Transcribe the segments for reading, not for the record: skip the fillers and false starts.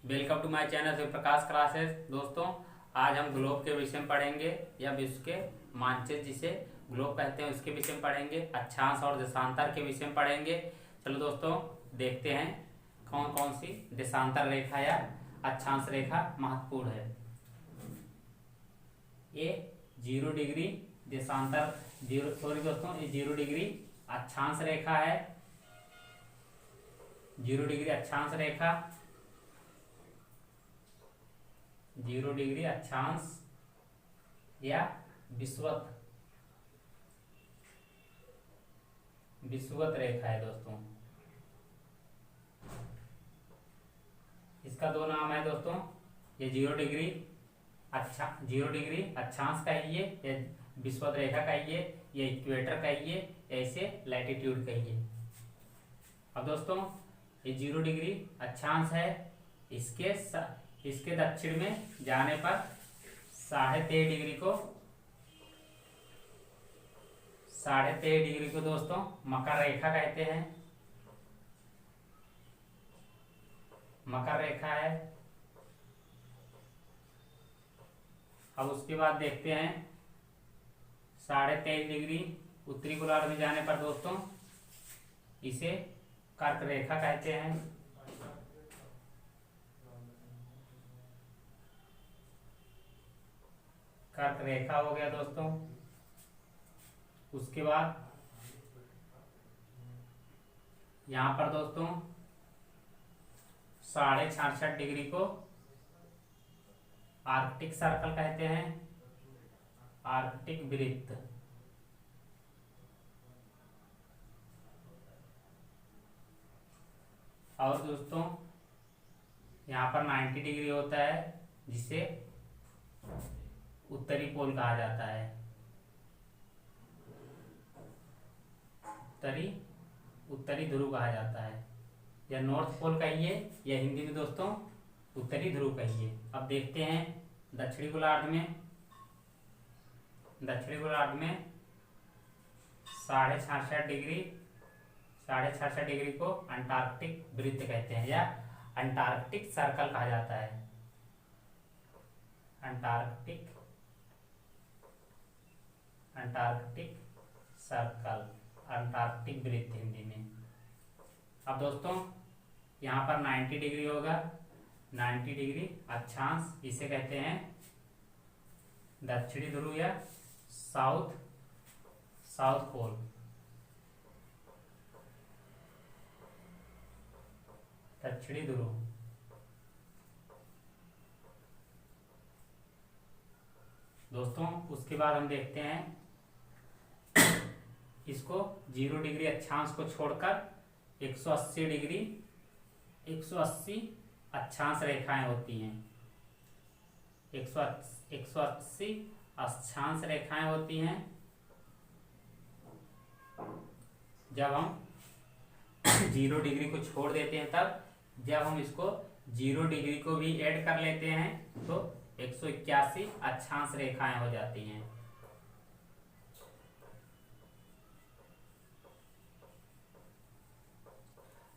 Welcome to my channel से प्रकाश classes. दोस्तों, आज हम ग्लोब के विषय में पढ़ेंगे या विश्व के मानचित्र जिसे ग्लोब कहते हैं उसके विषय में पढ़ेंगे। अक्षांश और देशांतर के विषय में पढ़ेंगे। चलो दोस्तों, देखते हैं कौन कौन सी देशांतर रेखा या अक्षांश रेखा महत्वपूर्ण है। ये 0 डिग्री देशांतर दोस्तों, ये 0 डिग्री अक्षांश रेखा है। 0 डिग्री अक्षांश रेखा, 0 डिग्री अक्षांश या विषुवत रेखा है दोस्तों। इसका दो नाम है दोस्तों, ये 0 डिग्री 0 डिग्री अक्षांश कहिए या विषुवत रेखा कहिए, ये इक्वेटर कहिए, ऐसे लैटिट्यूड कहिए। अब दोस्तों, ये 0 डिग्री अक्षांश है। इसके दक्षिण में जाने पर 13.5 डिग्री को दोस्तों मकर रेखा कहते हैं। मकर रेखा है। अब उसके बाद देखते हैं 23.5 डिग्री उत्तरी गोलार्ध में जाने पर दोस्तों इसे कर्क रेखा कहते हैं। कर्क रेखा हो गया दोस्तों। उसके बाद यहां पर दोस्तों 66.5 डिग्री को आर्कटिक सर्कल कहते हैं, आर्कटिक वृत्त। और दोस्तों यहां पर 90 डिग्री होता है जिसे उत्तरी पोल कहा जाता है। उत्तरी ध्रुव कहा जाता है, या नॉर्थ पोल कहिए या हिंदी में दोस्तों उत्तरी ध्रुव कहिए। अब देखते हैं दक्षिणी गोलार्ध में 66.5 डिग्री को अंटार्कटिक वृत्त कहते हैं या अंटार्कटिक सर्कल कहा जाता है। अंटार्कटिक सर्कल, अंटार्कटिक वृत्त हिंदी में। अब दोस्तों यहाँ पर 90 डिग्री होगा, 90 डिग्री अक्षांश, इसे कहते हैं दक्षिणी ध्रुव या साउथ पोल। दक्षिणी ध्रुव। दोस्तों उसके बाद हम देखते हैं इसको 0 डिग्री अक्षांश को छोड़कर 180 अक्षांश रेखाएं होती हैं। 180 अक्षांश रेखाएं होती हैं। जब हम 0 डिग्री को छोड़ देते हैं, तब जब हम इसको 0 डिग्री को भी ऐड कर लेते हैं तो 181 अक्षांश रेखाएं हो जाती हैं।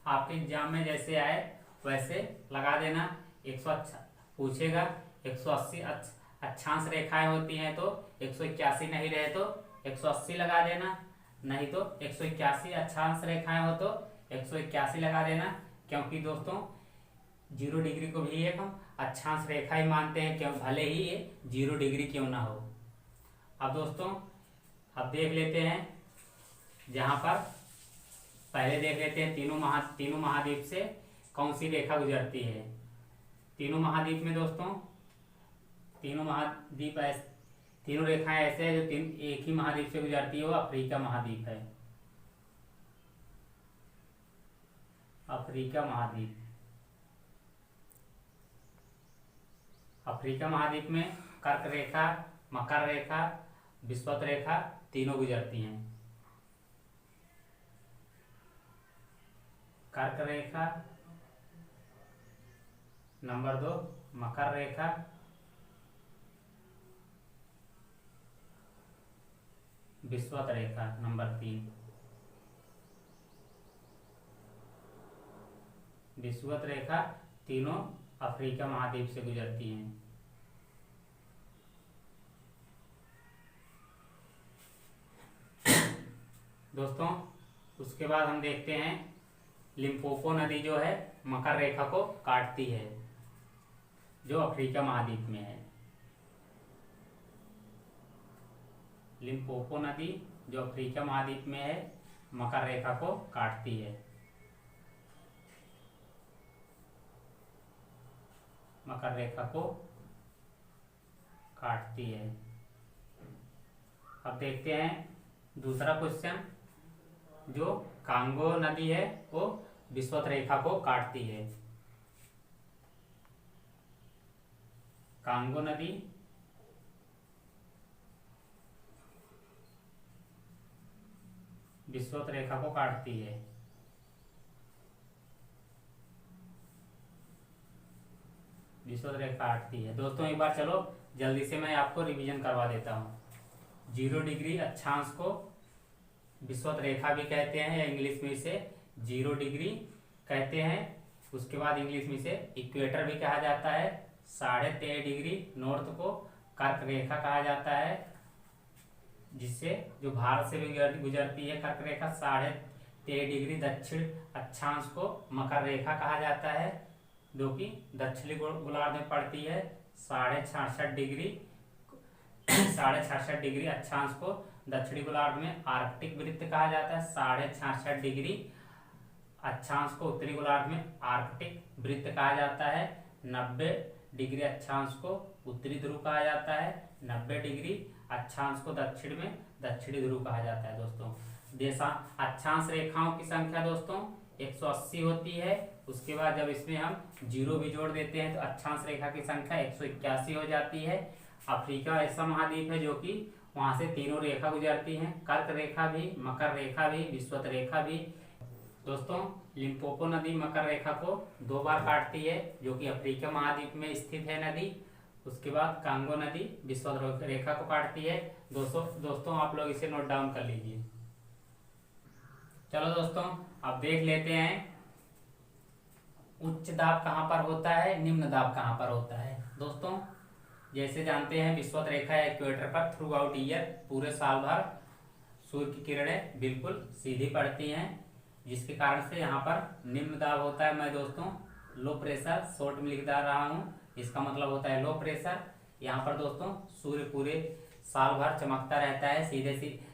आपके एग्जाम में जैसे आए वैसे लगा देना। 100 पूछेगा 180 अक्षांश रेखाएं होती हैं तो 181 नहीं रहे तो 180 लगा देना, नहीं तो 181 अक्षांश रेखाएं हो तो 181 लगा देना। क्योंकि दोस्तों 0 डिग्री को भी एक हम अक्षांश रेखा ही मानते हैं, क्यों भले ही ये 0 डिग्री क्यों ना हो। अब दोस्तों अब देख लेते हैं, जहां पर पहले देख लेते हैं तीनों महाद्वीप से कौन सी रेखा गुजरती है। तीनों महाद्वीप में दोस्तों तीनों रेखाएं ऐसे है जो एक ही महाद्वीप से गुजरती है, वो अफ्रीका महाद्वीप है। अफ्रीका महाद्वीप में कर्क रेखा, मकर रेखा, विषुवत रेखा तीनों गुजरती हैं। कर्क रेखा, नंबर 2 मकर रेखा, विषुवत रेखा नंबर 3। विषुवत रेखा तीनों अफ्रीका महाद्वीप से गुजरती हैं। दोस्तों उसके बाद हम देखते हैं लिम्पोपो नदी जो है मकर रेखा को काटती है, जो अफ्रीका महाद्वीप में है। लिम्पोपो नदी जो अफ्रीका महाद्वीप में है मकर रेखा को काटती है। मकर रेखा को काटती है। अब देखते हैं दूसरा क्वेश्चन, जो कांगो नदी है वो विषुवत रेखा को काटती है। कांगो नदी विषुवत रेखा को काटती है। विषुवत रेखा काटती है। दोस्तों एक बार चलो जल्दी से मैं आपको रिवीजन करवा देता हूँ। 0 डिग्री अक्षांश को विषुवत रेखा भी कहते हैं, या इंग्लिश में इसे 0 डिग्री कहते हैं। उसके बाद इंग्लिश में इसे इक्वेटर भी कहा जाता है। 13.5 डिग्री नॉर्थ को कर्क रेखा कहा जाता है, जिससे जो भारत से भी गुजरती है कर्क रेखा। 13.5 डिग्री दक्षिण अक्षांश को मकर रेखा कहा जाता है, जो कि दक्षिणी गोलार्ध में पड़ती है। 66.5 डिग्री अक्षांश को दक्षिणी गोलार्ध में आर्कटिक वृत्त कहा जाता है। 66.5 डिग्री अक्षांश को उत्तरी गोलार्ध में आर्कटिक वृत्त कहा जाता है। 90 डिग्री अक्षांश को उत्तरी ध्रुव कहा जाता है। 90 डिग्री अक्षांश को दक्षिण में दक्षिणी ध्रुव कहा जाता है। दोस्तों अक्षांश रेखाओं की संख्या दोस्तों 180 होती है। उसके बाद जब इसमें हम 0 भी जोड़ देते हैं तो अक्षांश रेखा की संख्या 181 हो जाती है। अफ्रीका ऐसा महाद्वीप है जो कि वहां से तीनों रेखा गुजरती हैं, कर्क रेखा भी, मकर रेखा भी, विषुवत रेखा भी। दोस्तों लिम्पोपो नदी मकर रेखा को 2 बार काटती है, जो कि अफ्रीका महाद्वीप में स्थित है नदी। उसके बाद कांगो नदी विषुवत रेखा को काटती है। दोस्तों आप लोग इसे नोट डाउन कर लीजिए। चलो दोस्तों अब देख लेते हैं उच्च दाब कहाँ पर होता है, निम्न दाब कहाँ पर होता है। दोस्तों जैसे जानते हैं विषुवत रेखा इक्वेटर पर थ्रू आउट ईयर पूरे साल भर सूर्य की किरणें बिल्कुल सीधी पड़ती हैं, जिसके कारण से यहाँ पर निम्न दाब होता है। मैं दोस्तों लो प्रेशर शॉर्ट में लिख रहा हूँ, इसका मतलब होता है लो प्रेशर। यहाँ पर दोस्तों सूर्य पूरे साल भर चमकता रहता है,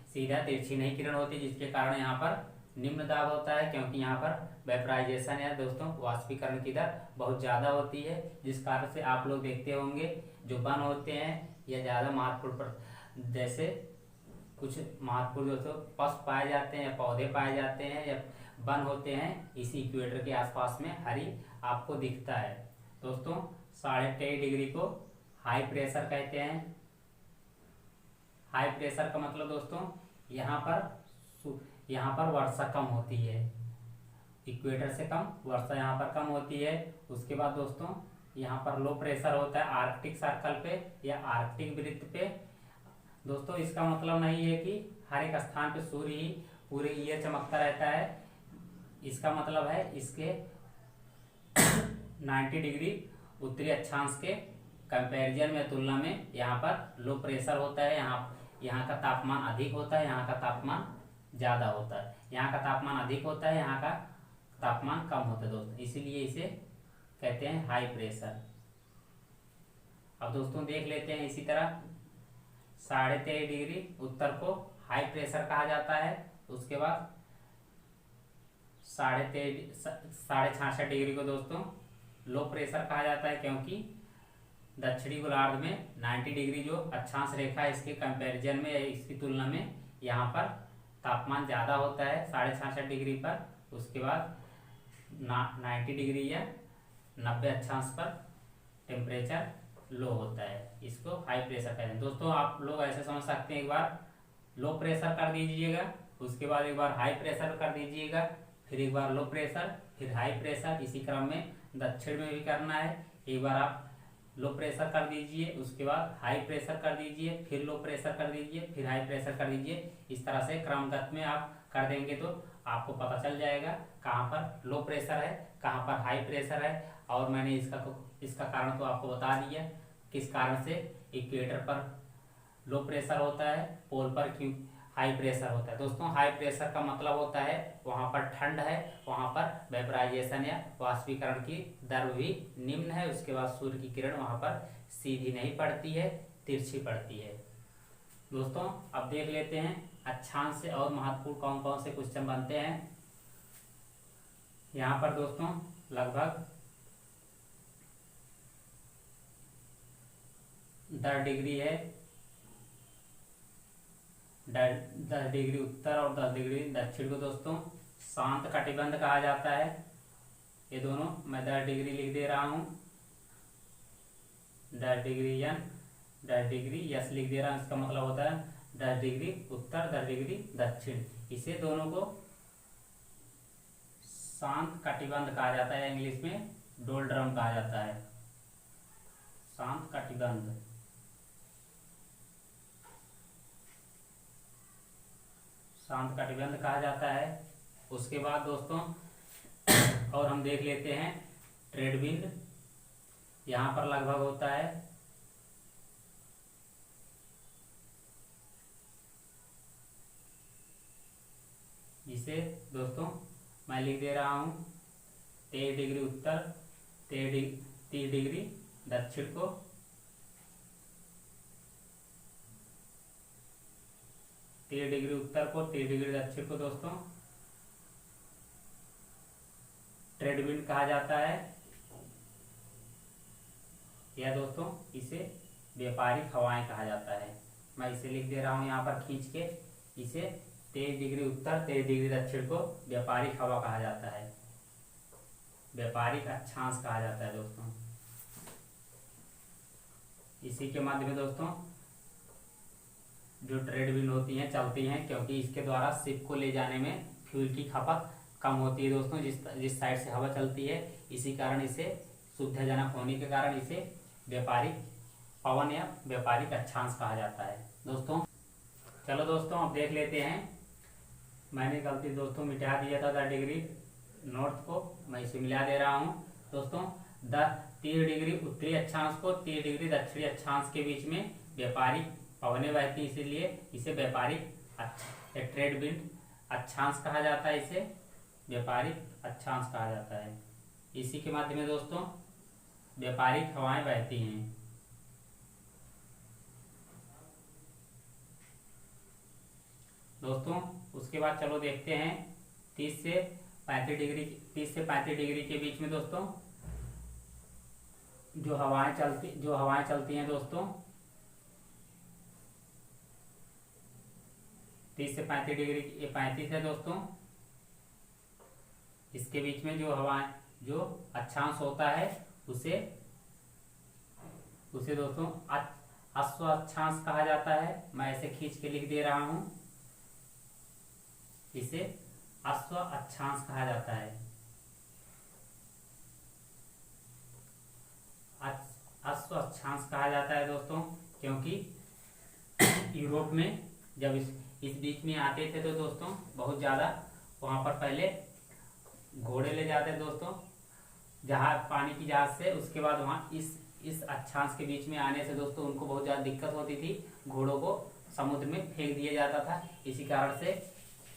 सीधा तिरछी नहीं किरण होती, जिसके कारण यहाँ पर निम्न दाब होता है, क्योंकि यहाँ पर वेपराइजेशन या दोस्तों वाष्पीकरण की दर बहुत ज़्यादा होती है, जिस कारण से आप लोग देखते होंगे जो वन होते हैं या ज़्यादा महत्वपूर्ण, जैसे कुछ महत्वपूर्ण दोस्तों पशु पाए जाते हैं या पौधे पाए जाते हैं या वन होते हैं, इसी इक्वेटर के आसपास में हरी आपको दिखता है। दोस्तों 23.5 डिग्री को हाई प्रेशर कहते हैं। हाई प्रेशर का मतलब दोस्तों यहाँ पर वर्षा कम होती है, इक्वेटर से कम वर्षा यहाँ पर कम होती है। उसके बाद दोस्तों यहाँ पर लो प्रेशर होता है आर्कटिक सर्कल पे या आर्कटिक वृत्त पे। दोस्तों इसका मतलब नहीं है कि हर एक स्थान पे सूर्य ही पूरे ईयर चमकता रहता है, इसका मतलब है इसके 90 डिग्री उत्तरी अक्षांश के कंपैरिजन में तुलना में यहाँ पर लो प्रेशर होता है। यहाँ का तापमान अधिक होता है, यहाँ का तापमान ज़्यादा होता है। यहाँ का तापमान अधिक होता है, यहाँ का तापमान कम होता है दोस्तों, इसीलिए इसे कहते हैं हाई प्रेशर। अब दोस्तों देख लेते हैं इसी तरह 23.5 डिग्री उत्तर को हाई प्रेशर कहा जाता है। उसके बाद 66.5 डिग्री को दोस्तों लो प्रेशर कहा जाता है, क्योंकि दक्षिणी गोलार्ध में 90 डिग्री जो अक्षांश रेखा है इसके कंपैरिजन में, इसकी तुलना में यहाँ पर तापमान ज़्यादा होता है 66.5 डिग्री पर। उसके बाद 90 डिग्री या 90 अक्षांश पर टेम्परेचर लो होता है, इसको हाई प्रेशर कहते हैं। दोस्तों आप लोग ऐसे समझ सकते हैं, एक बार लो प्रेशर कर दीजिएगा, उसके बाद एक बार हाई प्रेशर कर दीजिएगा, फिर एक बार लो प्रेशर, फिर हाई प्रेशर, इसी क्रम में दक्षिण में भी करना है। एक बार आप लो प्रेशर कर दीजिए, उसके बाद हाई प्रेशर कर दीजिए, फिर लो प्रेशर कर दीजिए, फिर हाई प्रेशर कर दीजिए। इस तरह से क्रमगत में आप कर देंगे तो आपको पता चल जाएगा कहाँ पर लो प्रेशर है, कहाँ पर हाई प्रेशर है, और मैंने इसका कारण तो आपको बता दिया किस कारण से इक्वेटर पर लो प्रेशर होता है, पोल पर क्यों हाई प्रेशर होता है। दोस्तों हाई प्रेशर का मतलब होता है वहाँ पर ठंड है, वहाँ पर वेपराइजेशन या वाष्पीकरण की दर भी निम्न है, उसके बाद सूर्य की किरण वहाँ पर सीधी नहीं पड़ती है, तिरछी पड़ती है। दोस्तों अब देख लेते हैं अक्षांश से और महत्वपूर्ण कौन कौन से क्वेश्चन बनते हैं। यहाँ पर दोस्तों लगभग 10 डिग्री है, 10 डिग्री उत्तर और 10 डिग्री दक्षिण को दोस्तों शांत कटिबंध कहा जाता है। ये दोनों मैं 10 डिग्री लिख दे रहा हूँ, 10 डिग्री एन, 10 डिग्री यस लिख दे रहा हूँ। इसका मतलब होता है 10 डिग्री उत्तर, 10 डिग्री दक्षिण। इसे दोनों को शांत कटिबंध कहा जाता है, इंग्लिश में डोलड्रम कहा जाता है, शांत कटिबंध। शांत कटिबंध कहा जाता है। उसके बाद दोस्तों और हम देख लेते हैं ट्रेडविंड। यहाँ पर लगभग होता है जिसे दोस्तों मैं लिख दे रहा हूँ 23 डिग्री उत्तर, 30 डिग्री दक्षिण को 30 डिग्री उत्तर को 30 डिग्री दक्षिण को दोस्तों ट्रेडविंड कहा जाता है, या दोस्तों इसे व्यापारिक हवाएं कहा जाता है। मैं इसे लिख दे रहा हूँ यहाँ पर खींच के, इसे 23 डिग्री उत्तर 23 डिग्री दक्षिण को व्यापारिक हवा कहा जाता है, व्यापारिक अक्षांश कहा जाता है दोस्तों। इसी के माध्यम में दोस्तों जो ट्रेडविंड होती हैं चलती हैं, क्योंकि इसके द्वारा शिप को ले जाने में फ्यूल की खपत कम होती है दोस्तों। जिस साइड से हवा चलती है, इसी कारण इसे सुविधाजनक होने के कारण इसे व्यापारिक पवन या व्यापारिक अक्षांश कहा जाता है दोस्तों। चलो दोस्तों अब देख लेते हैं, मैंने गलती दोस्तों मिटा दिया था 10 डिग्री नॉर्थ को, मैं इसे मिला दे रहा हूँ दोस्तों। 30 डिग्री उत्तरी अक्षांश को 30 डिग्री दक्षिणी अक्षांश के बीच में व्यापारिक पवनें बहती, इसीलिए इसे व्यापारिक ट्रेडविंड अक्षांश कहा जाता है, इसे व्यापारिक अक्षांश कहा जाता है। इसी के माध्यम में दोस्तों व्यापारिक हवाएं बहती हैं। दोस्तों उसके बाद चलो देखते हैं 30 से 35 डिग्री के बीच में दोस्तों जो हवाएं चलती हैं दोस्तों 30 से 35 डिग्री, ये 35 है दोस्तों। इसके बीच में जो अक्षांश होता है उसे दोस्तों अश्व अक्षांश कहा जाता है। मैं इसे खींच के लिख दे रहा हूं, इसे अश्व अक्षांश कहा जाता है। अश्व अक्षांश कहा जाता है दोस्तों, क्योंकि यूरोप में जब इस बीच में आते थे तो दोस्तों बहुत ज़्यादा वहाँ पर पहले घोड़े ले जाते दोस्तों जहाज, पानी की जहाज से। उसके बाद वहाँ इस अक्षांश के बीच में आने से दोस्तों उनको बहुत ज़्यादा दिक्कत होती थी, घोड़ों को समुद्र में फेंक दिया जाता था। इसी कारण से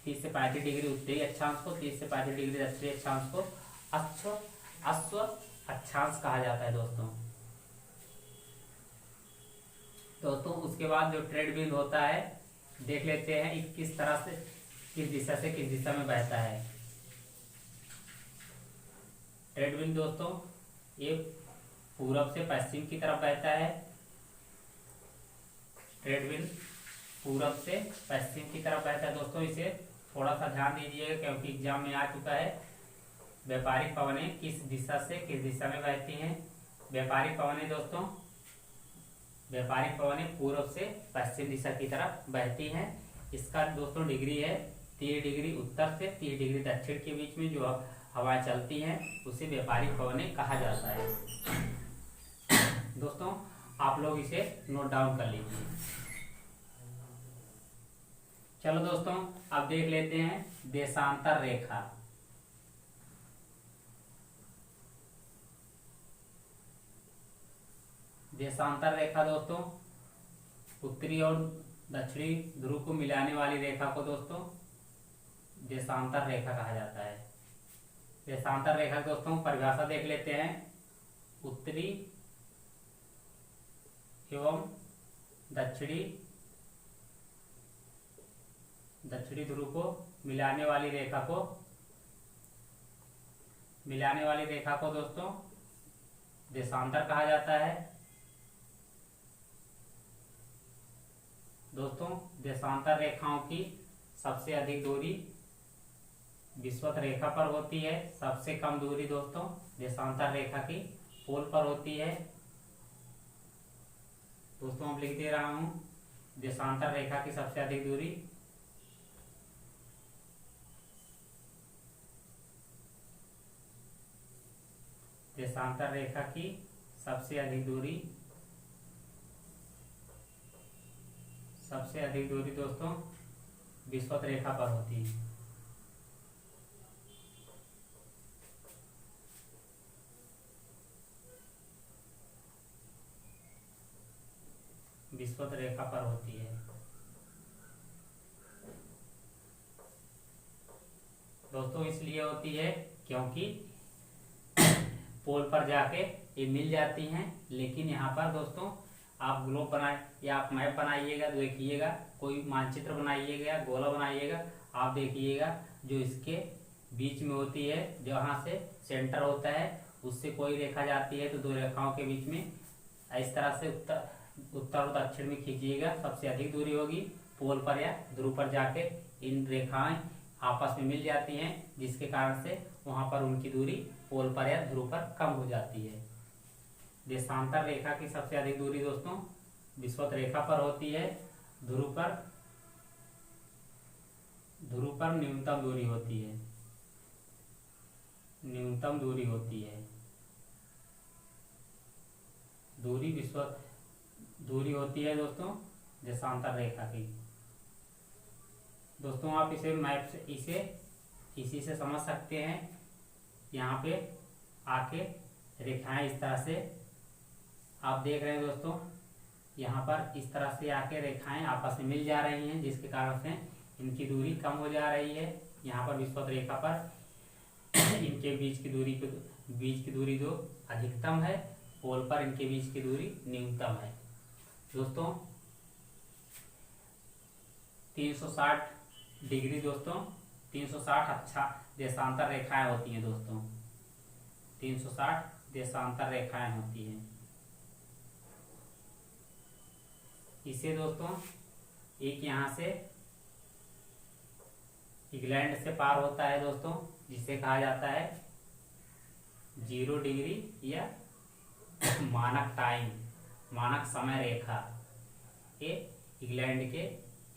30 से 35 डिग्री उत्तरी अक्षांश को 30 से 35 डिग्री दक्षिणी अक्षांश को अश्व अक्षांश कहा जाता है दोस्तों। उसके बाद जो ट्रेडविंड होता है देख लेते हैं किस तरह से, किस दिशा में बहता है ट्रेडविंड दोस्तों। ये पूरब से पश्चिम की तरफ बहता है, ट्रेडविंड पूरब से पश्चिम की तरफ बहता है दोस्तों। इसे थोड़ा सा ध्यान दीजिएगा क्योंकि एग्जाम में आ चुका है। व्यापारिक पवनें किस दिशा में बहती हैं। व्यापारिक पवनें पूर्व से पश्चिम दिशा की तरफ बहती हैं। इसका दोस्तों डिग्री है 30 डिग्री उत्तर से 30 डिग्री दक्षिण के बीच में जो हवाएं चलती हैं उसे व्यापारिक पवनें कहा जाता है दोस्तों। आप लोग इसे नोट डाउन कर लीजिए। चलो दोस्तों अब देख लेते हैं देशांतर रेखा। देशांतर रेखा दोस्तों उत्तरी और दक्षिणी ध्रुव को मिलाने वाली रेखा को दोस्तों देशांतर रेखा कहा जाता है। देशांतर रेखा दोस्तों परिभाषा देख लेते हैं। उत्तरी एवं दक्षिणी ध्रुव को मिलाने वाली रेखा को दोस्तों देशांतर कहा जाता है। दोस्तों देशांतर रेखाओं की सबसे अधिक दूरी विषुवत रेखा पर होती है। सबसे कम दूरी दोस्तों देशांतर रेखा की पोल पर होती है। दोस्तों अब लिख दे रहा हूं देशांतर रेखा की सबसे अधिक दूरी देशांतर रेखा की सबसे अधिक दूरी दोस्तों विषुवत रेखा पर होती है। विषुवत रेखा पर होती है। दोस्तों इसलिए होती है क्योंकि पोल पर जाके ये मिल जाती हैं। लेकिन यहाँ पर दोस्तों आप ग्लोब बनाए या आप मैप बनाइएगा, देखिएगा कोई मानचित्र बनाइएगा या गोला बनाइएगा, आप देखिएगा जो इसके बीच में होती है, जहाँ से सेंटर होता है उससे कोई रेखा जाती है तो दो रेखाओं के बीच में इस तरह से उत्तर और दक्षिण में खींचिएगा, सबसे अधिक दूरी होगी। पोल पर या ध्रुव पर जाके इन रेखाएं आपस में मिल जाती हैं, जिसके कारण से वहां पर उनकी दूरी पोल पर या ध्रुव पर कम हो जाती है। देशांतर रेखा की सबसे अधिक दूरी दोस्तों विषुवत रेखा पर होती है। ध्रुव पर न्यूनतम दूरी होती है। दूरी होती है दोस्तों देशांतर रेखा की। दोस्तों आप इसे मैप से इसी से समझ सकते हैं। यहाँ पे आके रेखाएं इस तरह से आप देख रहे हैं दोस्तों, यहाँ पर इस तरह से आके रेखाएं आपस में मिल जा रही हैं, जिसके कारण से इनकी दूरी कम हो जा रही है। यहाँ पर विषुवत रेखा पर इनके बीच की दूरी जो अधिकतम है, पोल पर इनके बीच की दूरी न्यूनतम है। दोस्तों 360 डिग्री दोस्तों 360 अच्छा देशांतर रेखाएं होती हैं दोस्तों। 360 देशांतर रेखाएं होती हैं। इसे दोस्तों एक यहाँ से इंग्लैंड से पार होता है दोस्तों, जिसे कहा जाता है 0 डिग्री या मानक समय रेखा। ये इंग्लैंड के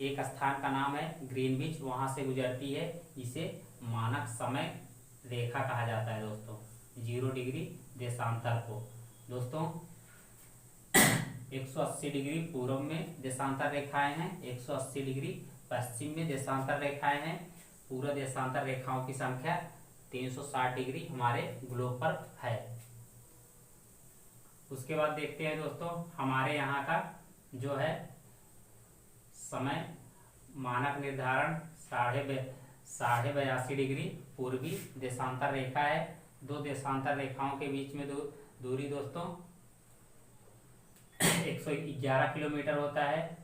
एक स्थान का नाम है ग्रीनविच, वहां से गुजरती है, जिसे मानक समय रेखा कहा जाता है दोस्तों। 0 डिग्री देशांतर को दोस्तों 180 डिग्री पूर्व में देशांतर रेखाएं हैं, 180 डिग्री पश्चिम में देशांतर रेखाएं हैं। पूरा देशांतर रेखाओं की संख्या 360 डिग्री हमारे ग्लोब पर है। उसके बाद देखते हैं दोस्तों हमारे यहाँ का जो है समय मानक निर्धारण 82.5 डिग्री पूर्वी देशांतर रेखा है। दो देशांतर रेखाओं के बीच में दूरी दोस्तों 111 किलोमीटर होता है।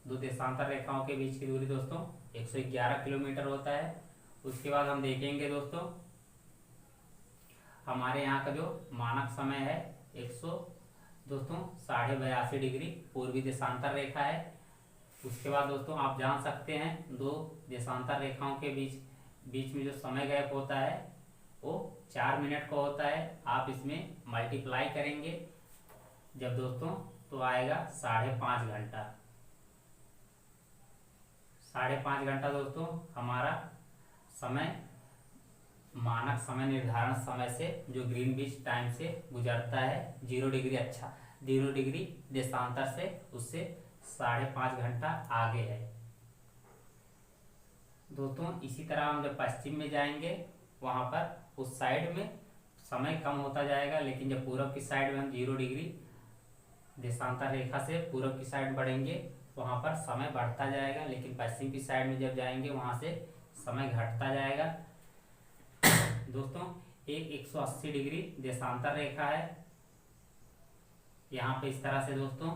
दो देशांतर रेखाओं के बीच की दूरी दोस्तों 111 किलोमीटर होता है। उसके बाद हम देखेंगे दोस्तों हमारे यहाँ का जो मानक समय है 82.5 डिग्री पूर्वी देशांतर रेखा है। उसके बाद दोस्तों आप जान सकते हैं दो देशांतर रेखाओं के बीच में जो समय गैप होता है वो 4 मिनट का होता है। आप इसमें मल्टीप्लाई करेंगे जब दोस्तों तो आएगा 5.5 घंटा। 5.5 घंटा दोस्तों हमारा समय मानक समय निर्धारण समय से जो ग्रीनविच टाइम से गुजरता है 0 डिग्री देशांतर से, उससे 5.5 घंटा आगे है दोस्तों। इसी तरह हम जब पश्चिम में जाएंगे वहां पर उस साइड में समय कम होता जाएगा, लेकिन जब पूरब की साइड में हम 0 डिग्री देशांतर रेखा से पूरब की साइड बढ़ेंगे वहाँ पर समय बढ़ता जाएगा, लेकिन पश्चिम की साइड में जब जाएंगे वहाँ से समय घटता जाएगा। दोस्तों एक 180 डिग्री देशांतर रेखा है यहाँ पे इस तरह से दोस्तों,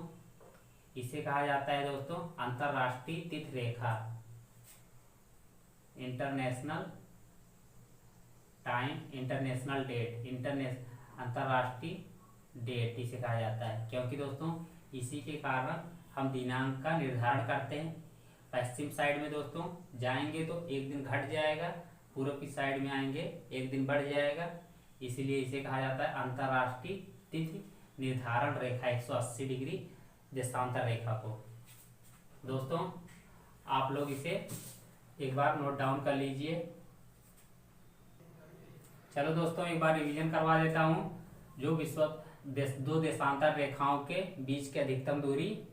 इसे कहा जाता है दोस्तों अंतरराष्ट्रीय तिथि रेखा, इंटरनेशनल टाइम, इंटरनेशनल डेट, अंतरराष्ट्रीय डेट इसे कहा जाता है, क्योंकि दोस्तों इसी के कारण हम दिनांक का निर्धारण करते हैं। पश्चिम साइड में दोस्तों जाएंगे तो एक दिन घट जाएगा, पूर्व की साइड में आएंगे एक दिन बढ़ जाएगा, इसीलिए इसे कहा जाता है अंतरराष्ट्रीय तिथि निर्धारण रेखा 180 डिग्री देशांतर रेखा को। दोस्तों आप लोग इसे एक बार नोट डाउन कर लीजिए। चलो दोस्तों एक बार रिवीजन करवा देता हूँ। जो दो देशांतर रेखाओं के बीच की अधिकतम दूरी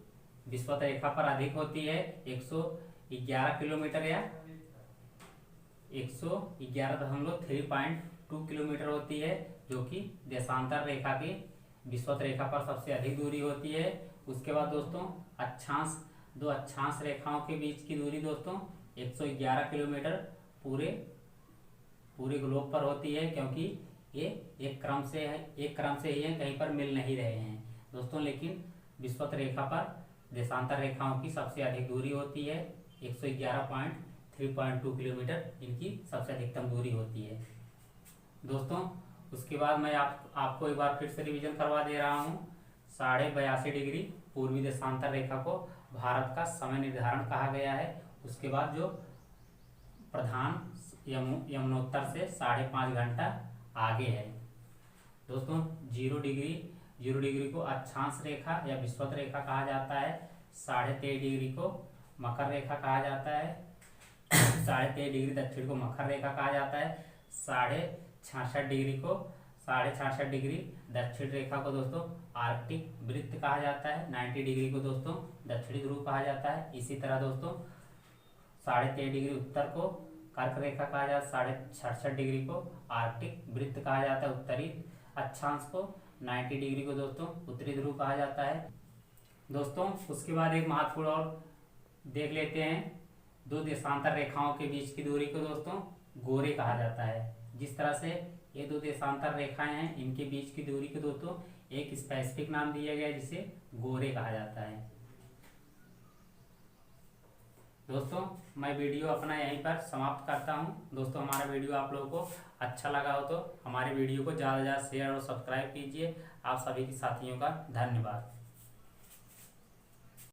विषुवत रेखा पर अधिक होती है 111 किलोमीटर या 111.3.2 किलोमीटर होती है, जो कि देशांतर रेखा की विषुवत रेखा पर सबसे अधिक दूरी होती है। उसके बाद दोस्तों अक्षांश, दो अक्षांश रेखाओं के बीच की दूरी दोस्तों 111 किलोमीटर पूरे ग्लोब पर होती है, क्योंकि ये एक क्रम से ही है, कहीं पर मिल नहीं रहे हैं दोस्तों। लेकिन विषुवत रेखा पर देशांतर रेखाओं की सबसे अधिक दूरी होती है 111.3.2 किलोमीटर, इनकी सबसे अधिकतम दूरी होती है दोस्तों। उसके बाद मैं आपको एक बार फिर से रिवीजन करवा दे रहा हूँ। 82.5 डिग्री पूर्वी देशांतर रेखा को भारत का समय निर्धारण कहा गया है। उसके बाद जो प्रधान यमुनोत्तर से 5.5 घंटा आगे है दोस्तों। 0 डिग्री को अक्षांश रेखा या विषुवत रेखा कहा जाता है। 23.5 डिग्री को मकर रेखा कहा जाता है। 23.5 डिग्री दक्षिण को मकर रेखा कहा जाता है। 66.5 डिग्री दक्षिण रेखा को दोस्तों आर्कटिक वृत्त कहा जाता है। 90 डिग्री को दोस्तों दक्षिणी ध्रुव कहा जाता है। इसी तरह दोस्तों 23.5 डिग्री उत्तर को कर्क रेखा कहा जाता है। 66 डिग्री को आर्कटिक वृत्त कहा जाता है उत्तरी अक्षांश को। 90 डिग्री को दोस्तों उत्तरी ध्रुव कहा जाता है दोस्तों। उसके बाद एक महत्वपूर्ण और देख लेते हैं। दो देशांतर रेखाओं के बीच की दूरी को दोस्तों गोरे कहा जाता है। जिस तरह से ये दो देशांतर रेखाएं हैं, इनके बीच की दूरी को दोस्तों एक स्पेसिफिक नाम दिया गया है जिसे गोरे कहा जाता है दोस्तों। मैं वीडियो अपना यहीं पर समाप्त करता हूं दोस्तों। हमारा वीडियो आप लोगों को अच्छा लगा हो तो हमारे वीडियो को ज़्यादा से ज़्यादा शेयर और सब्सक्राइब कीजिए। आप सभी के साथियों का धन्यवाद।